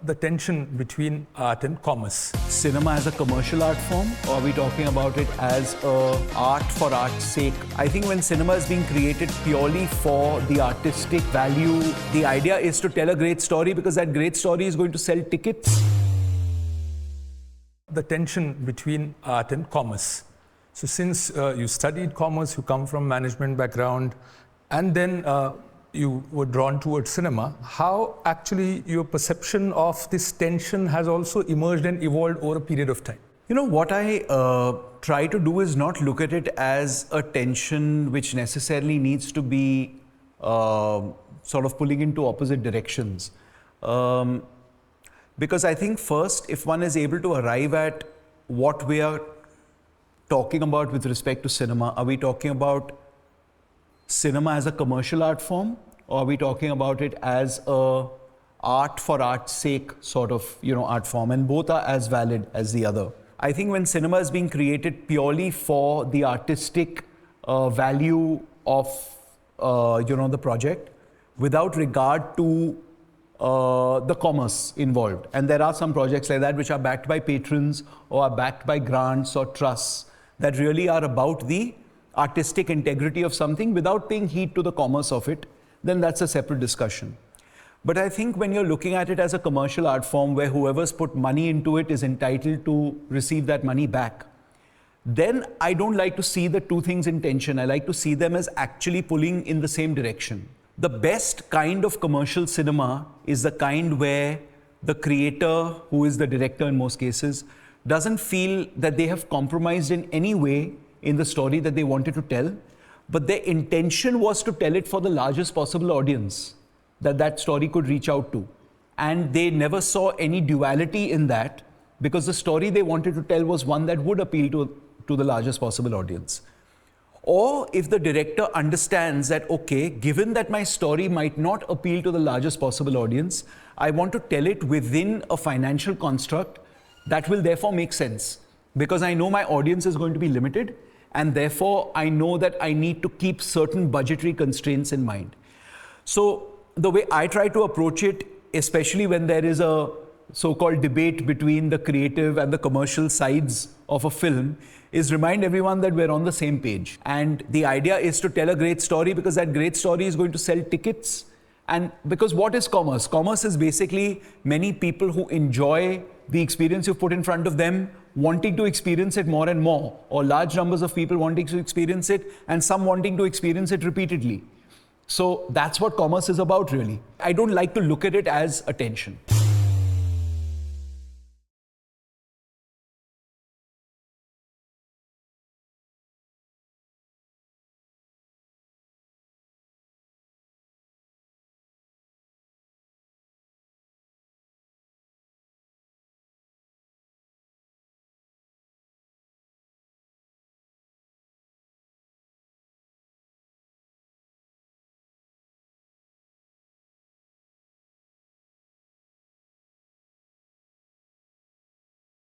the tension between art and commerce. Cinema as a commercial art form, or are we talking about it as art for art's sake? I think when cinema is being created purely for the artistic value, the idea is to tell a great story because that great story is going to sell tickets. The tension between art and commerce. So since you studied commerce, you come from management background, and then you were drawn towards cinema, how actually your perception of this tension has also emerged and evolved over a period of time? You know, what I try to do is not look at it as a tension which necessarily needs to be sort of pulling into opposite directions. Because I think first, if one is able to arrive at what we are talking about with respect to cinema, are we talking about cinema as a commercial art form, or are we talking about it as a art for art's sake sort of, art form? And both are as valid as the other. I think when cinema is being created purely for the artistic value of, the project, without regard to the commerce involved. And there are some projects like that which are backed by patrons or are backed by grants or trusts that really are about the artistic integrity of something without paying heed to the commerce of it, then that's a separate discussion. But I think when you're looking at it as a commercial art form where whoever's put money into it is entitled to receive that money back, then I don't like to see the two things in tension. I like to see them as actually pulling in the same direction. The best kind of commercial cinema is the kind where the creator, who is the director in most cases, doesn't feel that they have compromised in any way in the story that they wanted to tell, but their intention was to tell it for the largest possible audience that story could reach out to. And they never saw any duality in that because the story they wanted to tell was one that would appeal to the largest possible audience. Or if the director understands that, okay, given that my story might not appeal to the largest possible audience, I want to tell it within a financial construct that will therefore make sense because I know my audience is going to be limited, and therefore I know that I need to keep certain budgetary constraints in mind. So the way I try to approach it, especially when there is a so-called debate between the creative and the commercial sides of a film, is remind everyone that we're on the same page. And the idea is to tell a great story because that great story is going to sell tickets. And because what is commerce? Commerce is basically many people who enjoy the experience you've put in front of them, wanting to experience it more and more, or large numbers of people wanting to experience it, and some wanting to experience it repeatedly. So that's what commerce is about, really. I don't like to look at it as a tension.